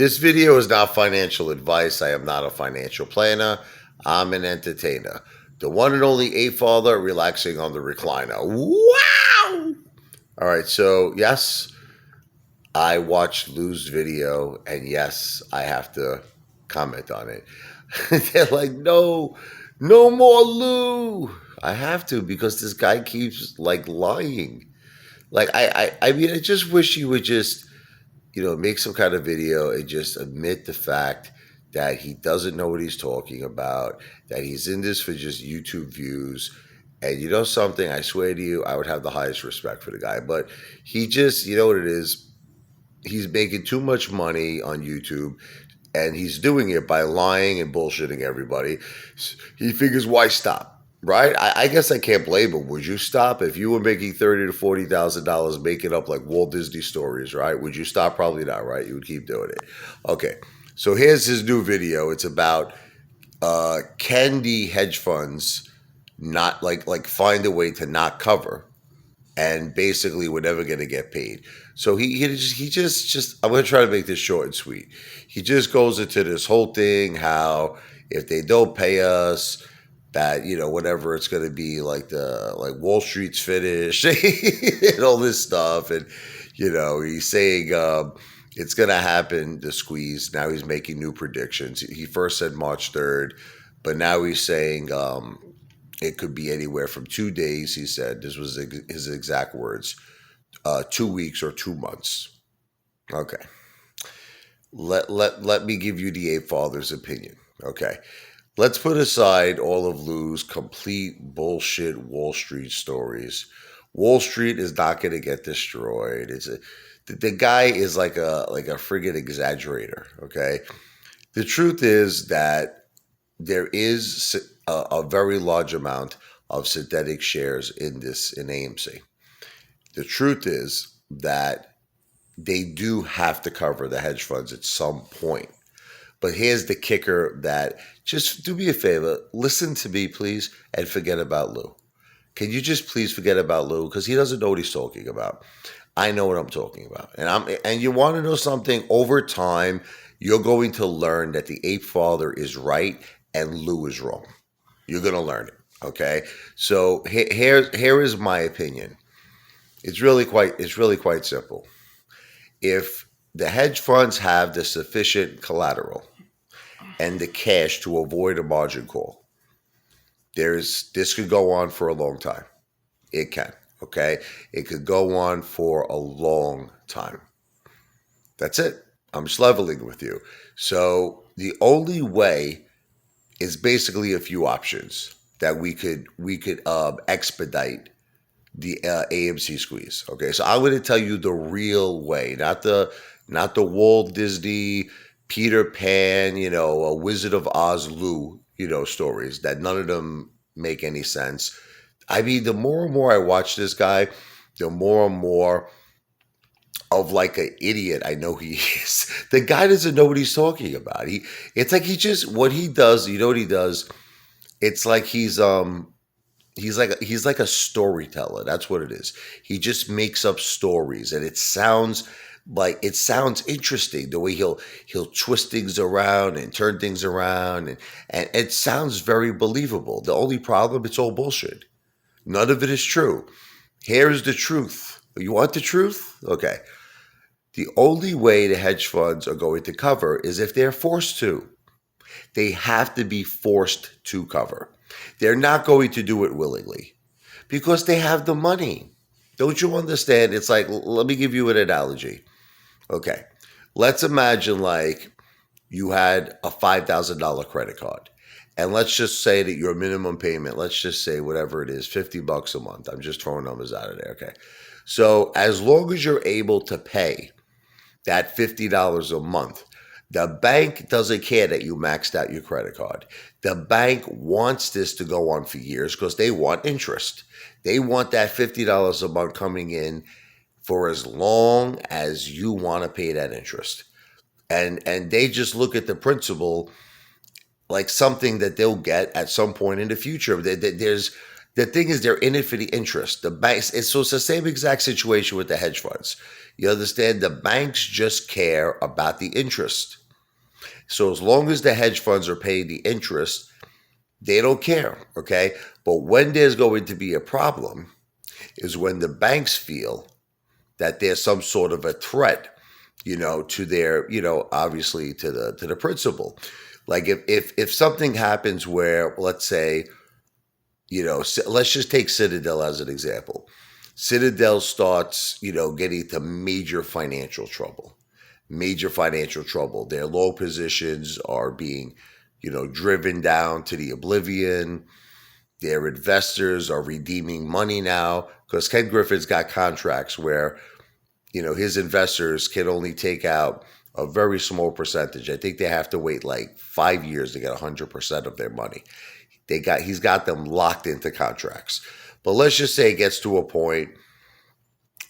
This video is not financial advice. I am not a financial planner. I'm an entertainer. The one and only Apefather relaxing on the recliner. Wow! All right, so yes, I watched Lou's video, and yes, I have to comment on it. They're like, no, no more Lou. I have to because this guy keeps like lying. I mean, I just wish he would just make some kind of video and just admit the fact that he doesn't know what he's talking about, that he's in this for just YouTube views. And you know something, I swear to you, I would have the highest respect for the guy. But he just, you know what it is? He's making too much money on YouTube, and he's doing it by lying and bullshitting everybody. He figures, why stop? Right? I guess I can't blame him. Would you stop if you were making $30,000 to $40,000 making up like Walt Disney stories? Right? Would you stop? Probably not. Right? You would keep doing it. Okay. So here's his new video. It's about can the hedge funds not like find a way to not cover, and basically we're never going to get paid. So he just I'm going to try to make this short and sweet. He just goes into this whole thing how if they don't pay us, that whatever it's going to be like Wall Street's finished and all this stuff, and he's saying it's going to happen, the squeeze. Now he's making new predictions. He first said March 3rd, but now he's saying it could be anywhere from 2 days. He said, this was his exact words, 2 weeks or 2 months. Okay. Let me give you the Apefather's opinion. Okay. Let's put aside all of Lou's complete bullshit Wall Street stories. Wall Street is not going to get destroyed. The guy is like a friggin' exaggerator. Okay. The truth is that there is a very large amount of synthetic shares in AMC. The truth is that they do have to cover the hedge funds at some point. But here's the kicker, that just do me a favor, listen to me, please, and forget about Lou. Can you just please forget about Lou? Because he doesn't know what he's talking about. I know what I'm talking about. And you want to know something? Over time, you're going to learn that the Apefather is right and Lou is wrong. You're going to learn it, okay? So here is my opinion. It's really quite simple. If the hedge funds have the sufficient collateral and the cash to avoid a margin call, this could go on for a long time. It can, okay? It could go on for a long time. That's it. I'm just leveling with you. So the only way is basically a few options that we could expedite the AMC squeeze. Okay, so I'm going to tell you the real way, not the Walt Disney, Peter Pan, a Wizard of Oz Lou, stories that none of them make any sense. I mean, the more and more I watch this guy, the more and more of like an idiot I know he is. The guy doesn't know what he's talking about. It's like what he does. You know what he does? It's like he's like a storyteller. That's what it is. He just makes up stories, and it sounds interesting the way he'll twist things around and turn things around, and it sounds very believable. The only problem, it's all bullshit. None of it is true. Here's the truth. You want the truth? Okay. The only way the hedge funds are going to cover is if they're forced to. They have to be forced to cover. They're not going to do it willingly because they have the money. Don't you understand? It's like, let me give you an analogy. Okay. Let's imagine like you had a $5,000 credit card, and let's just say that your minimum payment, let's just say whatever it is, $50 a month. I'm just throwing numbers out of there. Okay. So as long as you're able to pay that $50 a month, the bank doesn't care that you maxed out your credit card. The bank wants this to go on for years because they want interest. They want that $50 a month coming in for as long as you want to pay that interest. And they just look at the principal like something that they'll get at some point in the future. The thing is, they're in it for the interest. The banks, it's the same exact situation with the hedge funds. You understand? The banks just care about the interest. So as long as the hedge funds are paying the interest, they don't care. Okay. But when there's going to be a problem is when the banks feel that there's some sort of a threat, to their, obviously to the principal. Like if something happens where, let's say, let's just take Citadel as an example. Citadel starts, getting to major financial trouble. Major financial trouble. Their low positions are being, driven down to the oblivion. Their investors are redeeming money now because Ken Griffin's got contracts where, his investors can only take out a very small percentage. I think they have to wait like 5 years to get 100% of their money. He's got them locked into contracts. But let's just say it gets to a point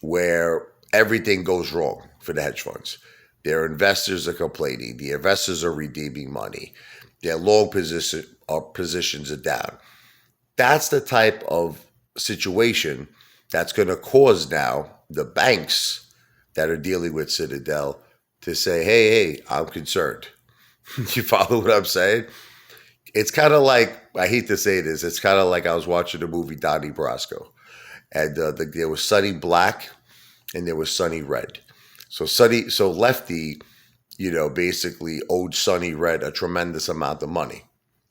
where everything goes wrong for the hedge funds. Their investors are complaining. The investors are redeeming money. Their long positions are down. That's the type of situation that's going to cause now the banks that are dealing with Citadel to say, hey, I'm concerned. You follow what I'm saying? It's kind of like, I hate to say this, it's kind of like I was watching the movie Donnie Brasco. And there was Sonny Black and there was Sonny Red. So Lefty, basically owed Sonny Red a tremendous amount of money.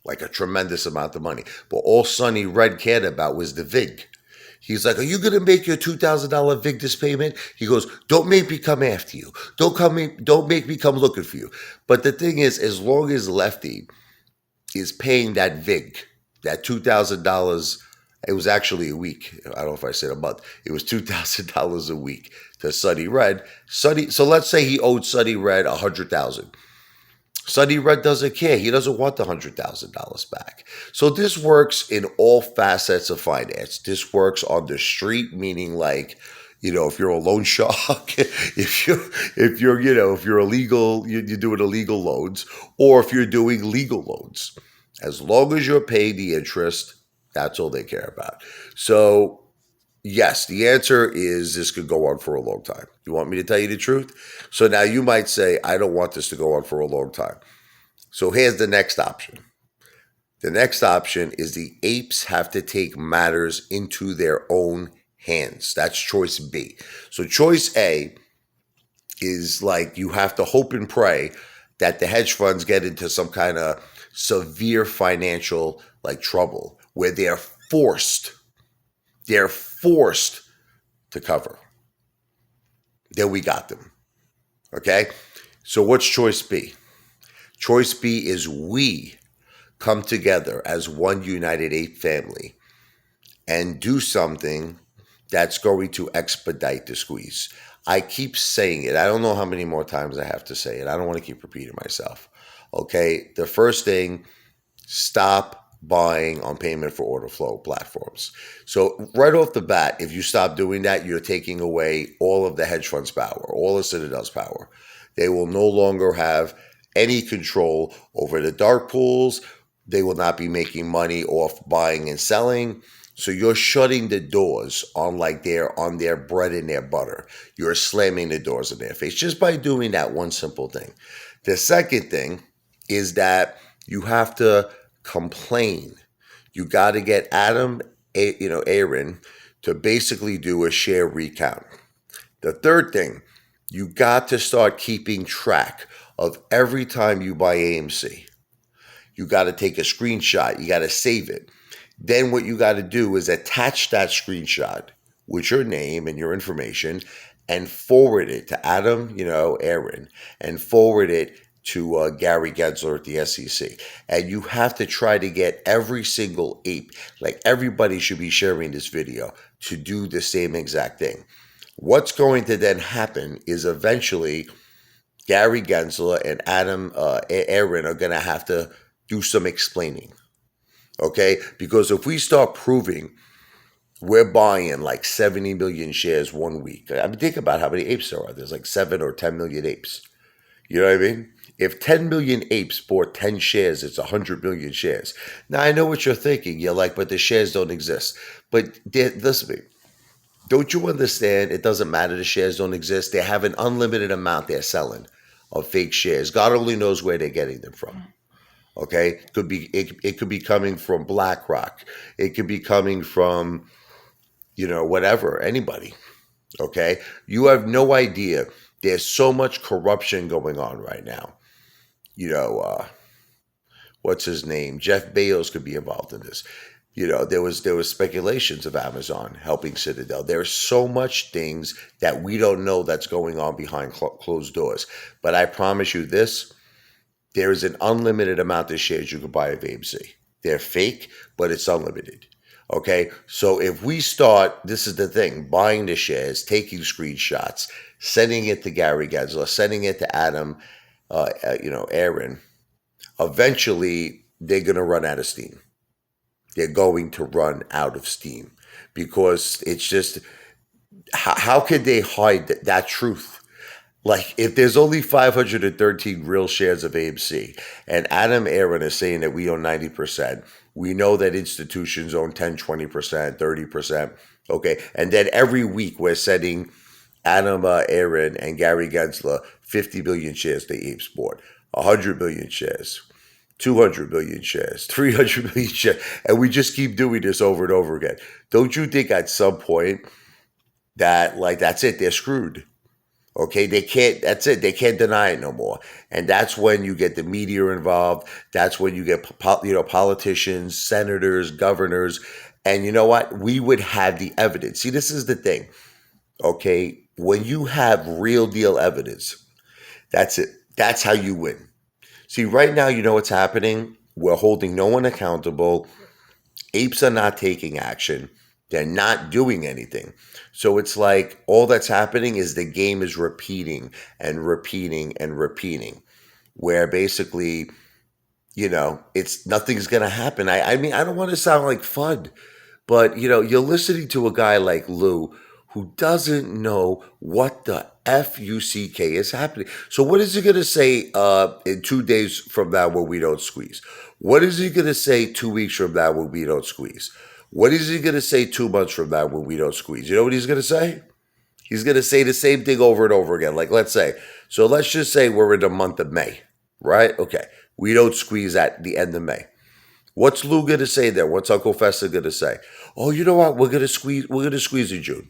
Like a tremendous amount of money. But all Sonny Red cared about was the VIG. He's like, are you going to make your $2,000 VIG this payment? He goes, don't make me come after you. Don't make me come looking for you. But the thing is, as long as Lefty is paying that VIG, that $2,000, it was actually a week. I don't know if I said a month. It was $2,000 a week to Sonny Red. So let's say he owed Sonny Red $100,000. Sonny Red doesn't care. He doesn't want the $100,000 back. So this works in all facets of finance. This works on the street, meaning like, if you're a loan shark, if you're illegal, you're doing illegal loans, or if you're doing legal loans. As long as you're paying the interest, that's all they care about. So yes, the answer is this could go on for a long time. You want me to tell you the truth? So now you might say, I don't want this to go on for a long time. So here's the next option. The next option is the apes have to take matters into their own hands. That's choice B. So choice A is like you have to hope and pray that the hedge funds get into some kind of severe financial like trouble where they're forced to cover. Then we got them. Okay? So what's choice B? Choice B is we come together as one united ape family and do something that's going to expedite the squeeze. I keep saying it. I don't know how many more times I have to say it. I don't want to keep repeating myself. Okay? The first thing, stop buying on payment for order flow platforms. So right off the bat, if you stop doing that, you're taking away all of the hedge funds' power, all of Citadel's power. They will no longer have any control over the dark pools. They will not be making money off buying and selling. So you're shutting the doors on their bread and their butter. You're slamming the doors in their face just by doing that one simple thing. The second thing is that you have to complain. You got to get Aaron, to basically do a share recount. The third thing, you got to start keeping track of every time you buy AMC. You got to take a screenshot. You got to save it. Then what you got to do is attach that screenshot with your name and your information and forward it to Aaron, and forward it to Gary Gensler at the SEC. And you have to try to get every single ape, like everybody should be sharing this video, to do the same exact thing. What's going to then happen is eventually Gary Gensler and Aaron are going to have to do some explaining. Okay? Because if we start proving we're buying like 70 million shares 1 week, I mean, think about how many apes there are. There's like 7 or 10 million apes. You know what I mean? If 10 million apes bought 10 shares, it's 100 million shares. Now, I know what you're thinking. You're like, but the shares don't exist. But listen to me. Don't you understand? It doesn't matter. The shares don't exist. They have an unlimited amount they're selling of fake shares. God only knows where they're getting them from. Okay, it could be coming from BlackRock. It could be coming from whatever, anybody. Okay, you have no idea. There's so much corruption going on right now. You know, what's his name? Jeff Bezos could be involved in this. There was speculations of Amazon helping Citadel. There's so much things that we don't know that's going on behind closed doors. But I promise you this: there is an unlimited amount of shares you can buy of AMC. They're fake, but it's unlimited. Okay, so if we start, this is the thing: buying the shares, taking screenshots, sending it to Gary Gensler, sending it to Adam, Aaron. Eventually, they're going to run out of steam. They're going to run out of steam because it's just how could they hide that truth? Like, if there's only 513 real shares of AMC and Adam Aaron is saying that we own 90%, we know that institutions own 10, 20%, 30%. Okay. And then every week we're sending Adam Aaron and Gary Gensler 50 million shares the Apes bought, 100 million shares. 200 million shares, 300 million shares, and we just keep doing this over and over again. Don't you think at some point that, like, that's it, they're screwed? Okay, that's it, they can't deny it no more. And that's when you get the media involved. That's when you get, politicians, senators, governors. And you know what? We would have the evidence. See, this is the thing. Okay, when you have real deal evidence, that's it. That's how you win. See, right now, you know what's happening? We're holding no one accountable. Apes are not taking action. They're not doing anything. So it's like all that's happening is the game is repeating and repeating and repeating, where basically, it's nothing's going to happen. I mean, I don't want to sound like FUD, but, you're listening to a guy like Lou who doesn't know what the FUCK is happening. So what is he going to say in 2 days from now when we don't squeeze? What is he going to say 2 weeks from now when we don't squeeze? What is he going to say 2 months from now when we don't squeeze? You know what he's going to say? He's going to say the same thing over and over again. Like, let's just say we're in the month of May, right? Okay. We don't squeeze at the end of May. What's Lou going to say there? What's Uncle Fester going to say? Oh, you know what? We're going to squeeze in June.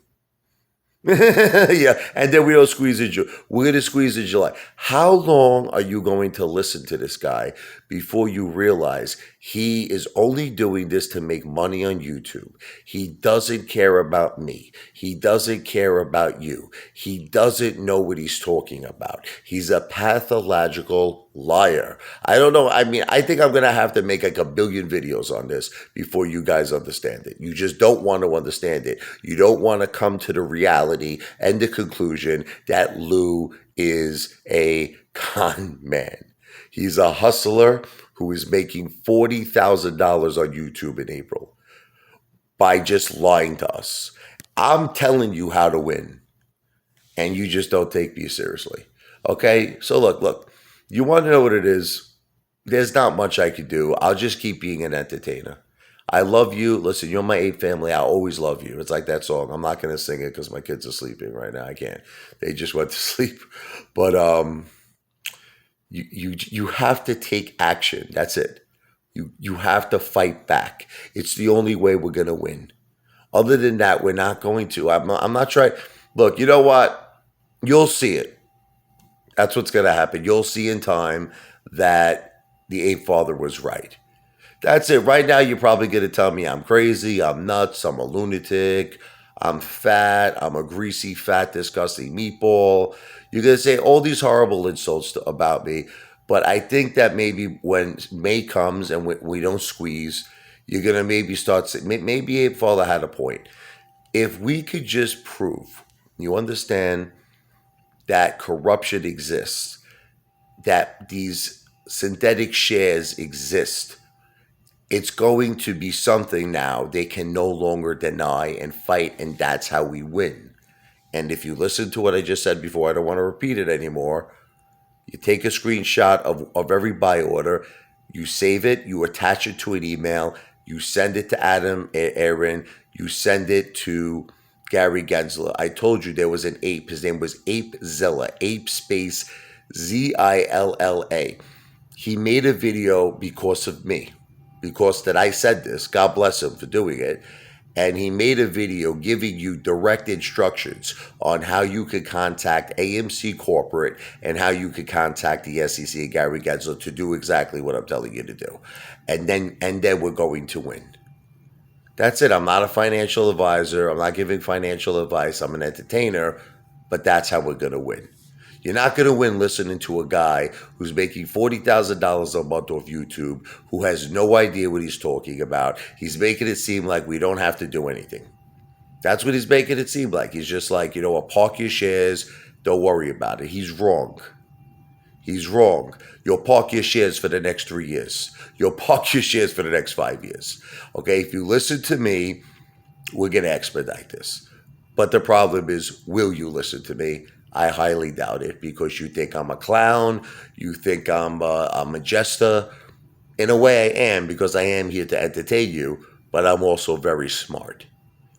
Yeah, and then we don't squeeze in June. We're going to squeeze in July. How long are you going to listen to this guy before you realize he is only doing this to make money on YouTube? He doesn't care about me. He doesn't care about you. He doesn't know what he's talking about. He's a pathological liar. I don't know. I mean, I think I'm going to have to make like a billion videos on this before you guys understand it. You just don't want to understand it. You don't want to come to the reality and the conclusion that Lou is a con man. He's a hustler who is making $40,000 on YouTube in April by just lying to us. I'm telling you how to win, and you just don't take me seriously. Okay? So look, you want to know what it is? There's not much I could do. I'll just keep being an entertainer. I love you. Listen, you're my ape family. I always love you. It's like that song. I'm not going to sing it because my kids are sleeping right now. I can't. They just went to sleep. But you have to take action. That's it. You have to fight back. It's the only way we're going to win. Other than that, we're not going to. I'm not trying. Look, you know what? You'll see it. That's what's going to happen. You'll see in time that the Apefather was right. That's it. Right now, you're probably going to tell me I'm crazy, I'm nuts, I'm a lunatic, I'm fat, I'm a greasy, fat, disgusting meatball. You're going to say all these horrible insults about me. But I think that maybe when May comes and we don't squeeze, you're going to maybe start saying, maybe Apefather had a point. If we could just prove, you understand, that corruption exists, that these synthetic shares exist, it's going to be something now they can no longer deny and fight, and that's how we win. And if you listen to what I just said before, I don't want to repeat it anymore, You take a screenshot of every buy order, you save it, you attach it to an email, you send it to Adam Aaron, you send it to Gary Gensler. I told you there was an ape. His name was Apezilla, ape space Zilla. He made a video because of me, because that I said this. God bless him for doing it. And he made a video giving you direct instructions on how you could contact AMC Corporate and how you could contact the SEC and Gary Gensler to do exactly what I'm telling you to do. And then we're going to win. That's it. I'm not a financial advisor. I'm not giving financial advice. I'm an entertainer, but that's how we're going to win. You're not going to win listening to a guy who's making $40,000 a month off YouTube, who has no idea what he's talking about. He's making it seem like we don't have to do anything. That's what he's making it seem like. He's just like, park your shares. Don't worry about it. He's wrong. He's wrong. You'll park your shares for the next 3 years. You'll park your shares for the next 5 years. Okay, if you listen to me, we're going to expedite this. But the problem is, will you listen to me? I highly doubt it, because you think I'm a clown. You think I'm a jester. In a way, I am, because I am here to entertain you, but I'm also very smart.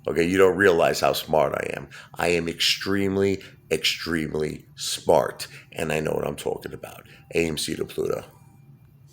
Okay, you don't realize how smart I am. I am extremely, extremely smart, and I know what I'm talking about. AMC to Pluto.